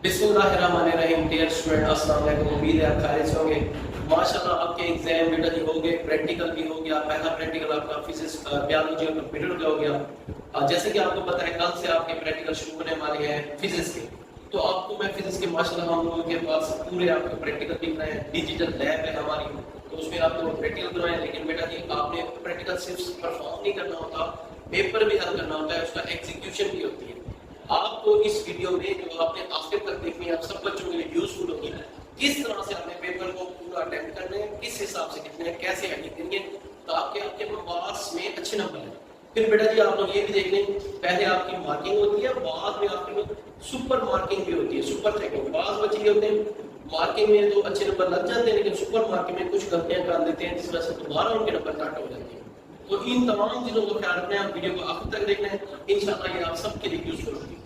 बिस्मिल्लाहिर्रहमानिर्रहीम। Dear student, अस्सलाम वालेकुम। उम्मीद है आप खैरियत से होंगे। माशाल्लाह आपके एग्जाम बेटा जी हो गए, प्रैक्टिकल भी हो गया। पहला प्रैक्टिकल आपका फिजिक्स, बायोलॉजी और कंप्यूटर का हो गया। जैसे कि आपको पता है कल से आपके प्रैक्टिकल शुरू होने वाले हैं फिजिक्स के। तो आपको मैं फिजिक्स के माशाल्लाह हम लोगों के पास पूरे आपके प्रैक्टिकल दिख रहे हैं। डिजिटल लैब है हमारी, तो उसमें आपको प्रैक्टिकल करवाएं। लेकिन बेटा जी आपने प्रैक्टिकल सिर्फ परफॉर्म नहीं करना होता, पेपर भी हल करना होता है, उसका एग्जीक्यूशन भी होती है। आपको इस वीडियो में जो आपने आखिर तक देखनी है, आप सब बच्चों के लिए यूजफुल होगी। किस तरह से आपने पेपर को पूरा अटेम्प्ट करना है, किस हिसाब से कितने हैं, कैसे हैंडल करेंगे ताकि आपके मार्क्स में अच्छे नंबर आए। फिर बेटा जी आप लोग ये भी देख लें, पहले आपकी मार्किंग होती है, बाद में आपकी सुपर मार्किंग भी होती है, सुपर चेकिंग। बाद बच्चे होते हैं मार्किंग में तो अच्छे नंबर लग जाते हैं, लेकिन सुपर मार्किंग में कुछ गलतियां कर देते हैं, जिस वजह से दोबारा उनके नंबर काट हो जाते हैं। तो इन तमाम चीजों को ख्याल रखना है, आप वीडियो को आखिर तक देखना है, इंशाल्लाह ये आप सबके लिए यूजफुल होगी।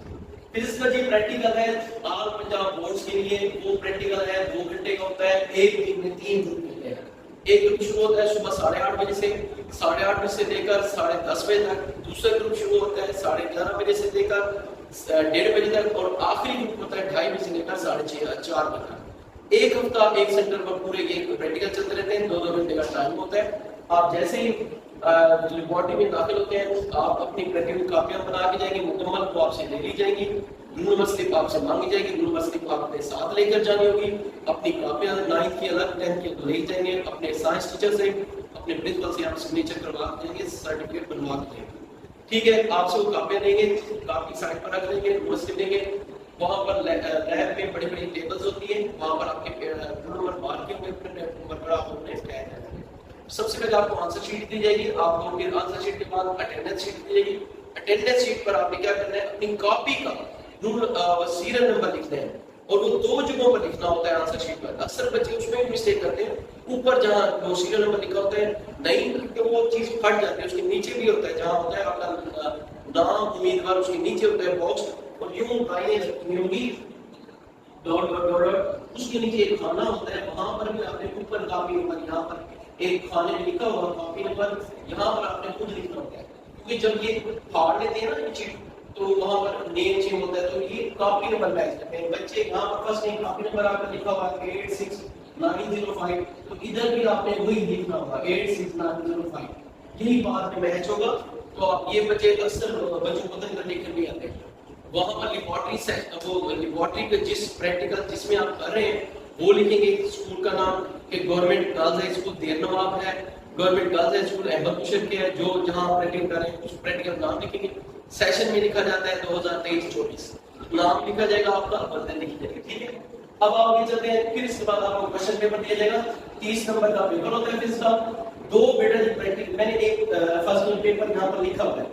फिजिक्स का जी प्रैक्टिकल है ऑल पंजाब बोर्ड्स के लिए। वो प्रैक्टिकल है 2 घंटे का होता है, एक दिन में 3 ग्रुप मिलते हैं। एक ग्रुप शुरू होता है सुबह 8:30 बजे से, 8:30 बजे से लेकर 10:30 बजे तक। दूसरा ग्रुप शुरू होता है 11:30 बजे से लेकर 1:30 बजे तक, और आखिरी ग्रुप होता है 2:30 बजे से लेकर 4:30 बजे तक। एक हफ्ता एक सेंटर पर पूरे ये प्रैक्टिकल चलते रहते हैं, 2-2 घंटे का टाइम होता है। आप जैसे ही लेबोरेटरी में दाखिल होते हैं, आप अपनी प्रैक्टिकल कापियां बना के जाएंगे, मुकम्मल को आपसे ले ली जाएंगी, रूल नंबर स्लिप आपसे मांगी जाएगी, रूल नंबर स्लिप आपके साथ लेकर जानी होगी। अपनी कापियां 9th की अलग, 10th की ले जाएंगे, अपने साइंस टीचर से, अपने प्रिंसिपल से आप सिग्नेचर करवा देंगे, सर्टिफिकेट बनवा देंगे। ठीक है, आपसे वो कापियां देंगे, कापी साइड पर रख देंगे, रूल स्लिप देंगे। वहां पर लैब में बड़ी बड़ी टेबल्स होती है, वहां पर आपके रूल नंबर मार्किंग में नंबर पर आप अपने स्कैन करेंगे। सबसे पहले आपको आंसर शीट दी जाएगी, आपको फिर आंसर शीट के बाद अटेंडेंस शीट दी जाएगी। अटेंडेंस शीट पर आपने क्या करना है, अपनी कॉपी का रूल सीरियल नंबर लिखना है, और वो 2 जगहों पर लिखना होता है आंसर शीट पर। अक्सर बच्चे उसमें भी मिस्टेक करते हैं, ऊपर जहां वो सीरियल नंबर लिखा होता है नहीं तो वो चीज फट जाती है, उसके नीचे भी होता है, जहां होता है आपका नाम उम्मीदवार, उसके नीचे होता है बॉक्स, और यूं लाइनें रखनी होगी, डॉट डॉट डॉट, उसके नीचे एक खाना होता है, वहां पर भी आपने ऊपर कॉपी नंबर, यहाँ पर एक खाने में लिखा हुआ कॉपी नंबर, यहाँ पर आपने खुद लिखना होता है। क्योंकि जब ये फाड़ लेते हैं ना ये चीट, तो वहां पर नेम चेंज होता है, तो ये कॉपी नंबर मैच करते हैं बच्चे। यहाँ पर फर्स्ट नेम कॉपी नंबर आपका लिखा हुआ है 86905, तो इधर भी आपने वही लिखना होगा 86905, यही बात में मैच होगा। तो आप ये बच्चे अक्सर बच्चों को पता लिख कर नहीं आते। वहां पर लेबोरेटरी से वो लेबोरेटरी के जिस प्रैक्टिकल जिसमें आप कर रहे हैं वो लिखेंगे, स्कूल का नाम कि गवर्नमेंट गर्ल्स हाई स्कूल देर नवाब है, government girls high school Ahmed मुशर के है, जो जहां प्रैक्टिकल कर रहे हैं उस प्रैक्टिकल नाम लिखेंगे। सेशन में लिखा जाता है 2023-24, नाम लिखा जाएगा आपका, वर्जन लिखी जाएगी। ठीक है, अब आप ये चलते हैं, फिर इसके बाद आपको क्वेश्चन पेपर दिया जाएगा। 30 नंबर का पेपर होता है फिजिक्स का। 2 बेटा प्रैक्टिकल, मैंने एक फर्स्ट पेपर यहाँ पर लिखा हुआ है,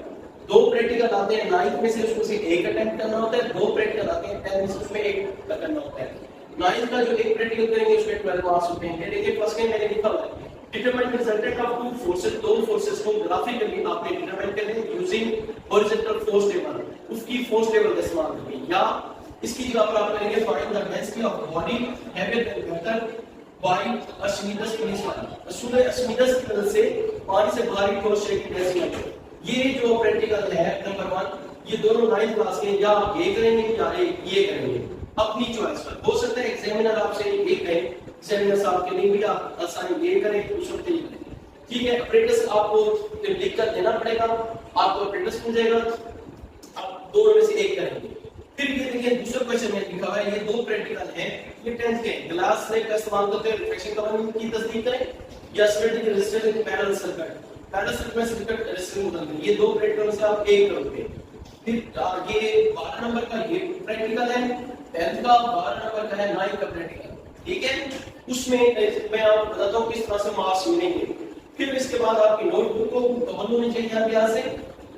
2 प्रैक्टिकल आते हैं 9th में से, उसमें से एक अटेम्प्ट करना होता है, 2 प्रैक्टिकल आते हैं 10th में से, उसमें एक करना होता है। 9th का जो एक प्रैक्टिकल करेंगे उसमें 12 मार्क्स होते हैं। देखिए फर्स्ट में मैंने लिखा हुआ है, determine the resultant of 2 forces, 2 forces को ग्राफिकली आपने डिटरमाइन करना है यूजिंग हॉरिजॉन्टल फोर्स टेबल, उसकी फोर्स टेबल का इस्तेमाल करके, या इसकी जगह पर आप करेंगे find the density of body having and vector by Archimedes principle. Archimedes की मदद से पानी से बाहरी ठोस शरीर की डेंसिटी। ये जो प्रैक्टिकल है नंबर 1, ये दोनों 9th क्लास के, या आप ये करेंगे या ये करेंगे, अपनी चॉइस पर। हो सकता है एग्जामिनर आपसे ये कहे, एग्जामिनर साहब के लिए भी आप आसानी ये करें, दूसरों के लिए। ठीक है, अप्रेंटिस आपको लिख कर देना पड़ेगा, आपको अप्रेंटिस मिल जाएगा, आप दोनों में से एक करेंगे। फिर ये देखिए दूसरा क्वेश्चन में लिखा हुआ है, ये 2 प्रैक्टिकल हैं, ये 10th के। ग्लास स्लैब का इस्तेमाल करते हुए रिफ्लेक्शन कवरिंग की तस्दीक करें, या specific resistance in parallel circuit, parallel circuit में सर्किट रेजिस्टेंस बदलते। ये 2 प्रैक्टिकल से आप एक करोगे। फिर ये 12 नंबर का ये प्रैक्टिकल है, 10th का 12 नंबर का है, 9th का प्रैक्टिकल। ठीक है, उसमें मैं आपको बताता हूँ किस तरह से मार्क्स मिलेंगे। फिर इसके बाद आपकी नोटबुक को कवर होनी चाहिए आपके यहाँ से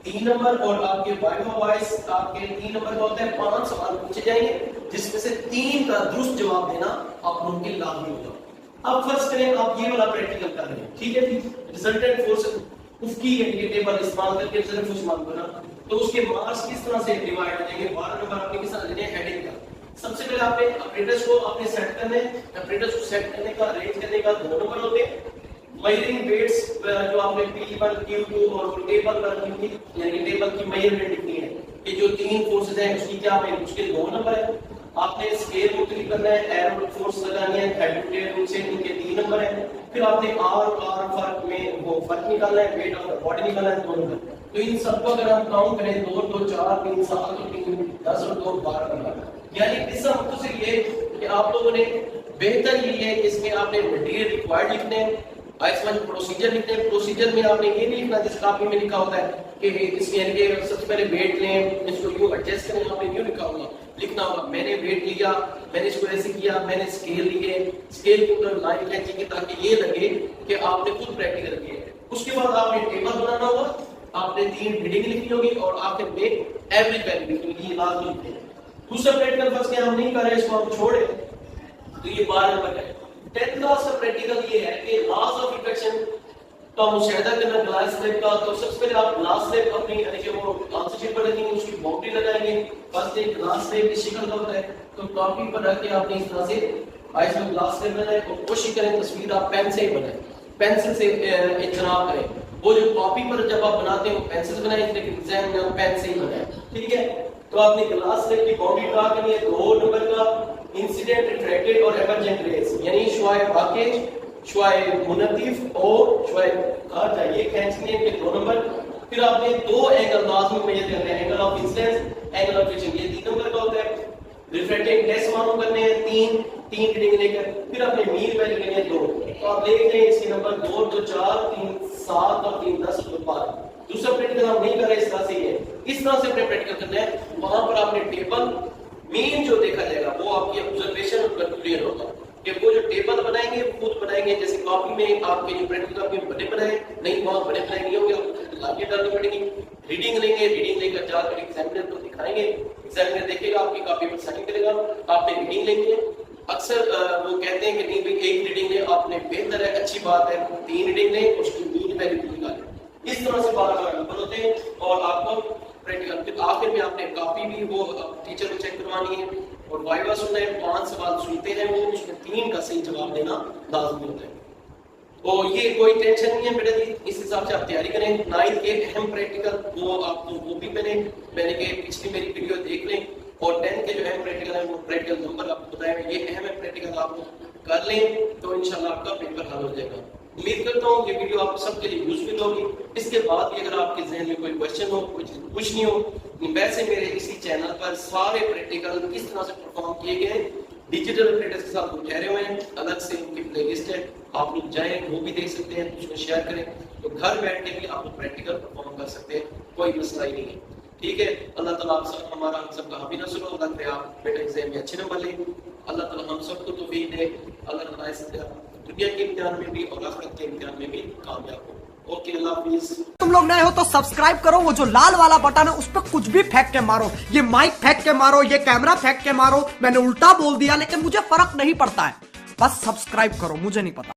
3 नंबर, और आपके वाइवा वॉइस आपके 3 नंबर का होता है। 5 सवाल पूछे जाएंगे, जिसमें से 3 का दुरुस्त जवाब देना आप मुमकिन लाजमी होगा। अब फर्स्ट करें, आप ये वाला प्रैक्टिकल कर रहे हैं, ठीक है जी, रिजल्टेंट फोर्स उसकी टेबल इस्तेमाल करके रिजल्ट फोर्स मालूम करना, तो उसके मार्क्स किस तरह से डिवाइड हो जाएंगे। 12 नंबर आपने किस तरह देने हैं, हेडिंग का। सबसे पहले आपने ऑपरेटर्स को आपने सेट करना है, ऑपरेटर्स को सेट करने का अरेंज करने का 2 नंबर होते हैं। मेजरिंग वेट्स जो आपने P1 Q2 और टेबल पर लिखी, यानी टेबल की मेजरमेंट लिखनी है, ये जो 3 फोर्सेस हैं उसकी क्या है, उसके 2 नंबर है। आपने स्केल मुख्तलिफ करना है, एरो फोर्स लगानी है, हेड टू से इनके 3 नंबर है। फिर आपने आर और आर फर्क में वो फर्क निकालना है, वेट ऑफ द बॉडी निकालना है 2 नंबर। तो इन सबको अगर हम काउंट करें 2 2 4 3 7 3 10 और 2 12 नंबर। यानी इसका मतलब सिर्फ ये कि आप लोगों ने बेहतर ये है कि इसमें आपने मटेरियल रिक्वायर्ड लिखने हैं, आइसमैन प्रोसीजर लिखते हैं। प्रोसीजर में आपने ये नहीं लिखना जिस कॉपी में लिखा होता है कि इसके यानी कि सबसे पहले वेट लें, इसको यूं एडजस्ट करें, आपने यूं लिखा होगा, लिखना होगा मैंने वेट लिया, मैंने इसको ऐसे किया, मैंने स्केल लिए, स्केल के ऊपर लाइन खींचेंगे ताकि ये लगे कि आपने खुद प्रैक्टिकल किया है। उसके बाद आपने टेबल बनाना होगा, आपने 3 रीडिंग लिखनी होगी और आखिर में एवरेज वैल्यू लिखनी होगी, ये लाजमी लिखनी है। दूसरा प्रैक्टिकल फर्स्ट हम नहीं कर रहे, इसको हम छोड़े तो ये 12 नंबर है। 10th क्लास का प्रैक्टिकल ये है कि लॉज ऑफ रिफ्लेक्शन का मुशाहिदा करना ग्लास स्लैब का। तो सबसे पहले आप ग्लास स्लैब अपनी यानी कि वो आंसर शीट पर लिखेंगे, उसकी बाउंड्री लगाएंगे। फर्स्ट एक ग्लास स्लैब की शक्ल का होता है, तो कॉपी पर रख के आपने इस तरह से इसमें ग्लास स्लैब बनाए और कोशिश करें तस्वीर आप पेन से ही बनाएं, पेंसिल से इज्तनाब करें। वो जो कॉपी पर जब आप बनाते हो पेंसिल से बनाएं, लेकिन एग्जाम में पेन से ही बनाएं, ठीक है। तो आपने ग्लास स्लैब की बाउंड्री ड्रा करनी है 2 नंबर का। इंसिडेंट, रिफ्लेक्टेड और एमरजेंट रेज यानी शुआए वाक़िअ, शुआए मुनतीफ और शुआए खारजा ये खींचनी है 2 नंबर। फिर आपने 2 एंगल लाजमी मेजर करने हैं, angle of incidence, angle of reflection, ये 3 नंबर का होता है। रिफ्लेक्टिंग टेस्ट मालूम करने हैं 3 रीडिंग लेकर। फिर आपने मीन वैल्यू लेनी है 2। तो आप देख लें इसके नंबर 2 2 4 3 7 और 3 10 और 12। दूसरा प्रैक्टिकल हम नहीं कर रहे, इस तरह से ही है, इस तरह से अपने प्रैक्टिकल करना है। वहां पर आपने टेबल मेन जो देखा जाएगा वो आपकी ऑब्जर्वेशन और कंक्लूजन होगा कि वो जो टेबल बनाएंगे वो खुद बनाएंगे, जैसे कॉपी में आपके जो प्रैक्टिकल कॉपी में बने बनाए नहीं, वहां बने बनाए नहीं होंगे, आपको लाके डालनी पड़ेगी। रीडिंग लेंगे, रीडिंग लेकर जाकर एग्जामिनर को दिखाएंगे, एग्जामिनर देखेगा, आपकी कॉपी पर साइन करेगा, आपने रीडिंग लेंगे। अक्सर वो कहते हैं कि नहीं भाई 1 रीडिंग ले, आपने बेहतर है, अच्छी बात है 3 रीडिंग ले, उसकी मीन वैल्यू निकालें। इस तरह से 12 नंबर होते हैं और आपको प्रैक्टिकल फिर आखिर में आपने कॉपी भी वो टीचर को चेक करवानी है और वाइवा सुनना है, 5 सवाल सुनते हैं वो, उसमें 3 का सही जवाब देना लाजमी होता है। तो ये कोई टेंशन नहीं है बेटा जी, इस हिसाब से आप तैयारी करें। 9th के अहम प्रैक्टिकल वो आपको वो भी मैंने के पिछली मेरी वीडियो देख लें और 10th के जो अहम प्रैक्टिकल है वो प्रैक्टिकल नंबर आपको बताया, ये अहम है प्रैक्टिकल आप कर लें तो इंशाल्लाह आपका पेपर हल हो जाएगा। उम्मीद करता हूँ ये वीडियो आप सबके लिए यूजफुल होगी। इसके बाद भी अगर आपके जहन में कोई क्वेश्चन हो, कुछ पूछनी हो, वैसे मेरे इसी चैनल पर सारे प्रैक्टिकल किस तरह से परफॉर्म किए गए डिजिटल ऑपरेटर्स के साथ वो ठहरे हुए हैं, अलग से उनकी प्लेलिस्ट है, आप लोग जाएं वो भी देख सकते हैं, उसमें शेयर करें, तो घर बैठ के भी आप लोग प्रैक्टिकल परफॉर्म कर सकते हैं, कोई मसला ही नहीं है, ठीक है। अल्लाह ताला आप सब हमारा हम सबका हामी नस्ल हो, अल्लाह करे आप बेटा एग्जाम में अच्छे नंबर लें, अल्लाह ताला हम सबको तौफीक दे, अल्लाह ताला इस दुनिया के इम्तिहान में भी और आखिरत के इम्तिहान में भी कामयाब हो। ओके, अल्लाह हाफिज़। तुम लोग नए हो तो सब्सक्राइब करो, वो जो लाल वाला बटन है उस पर कुछ भी फेंक के मारो, ये माइक फेंक के मारो, ये कैमरा फेंक के मारो, मैंने उल्टा बोल दिया लेकिन मुझे फर्क नहीं पड़ता है, बस सब्सक्राइब करो, मुझे नहीं पता।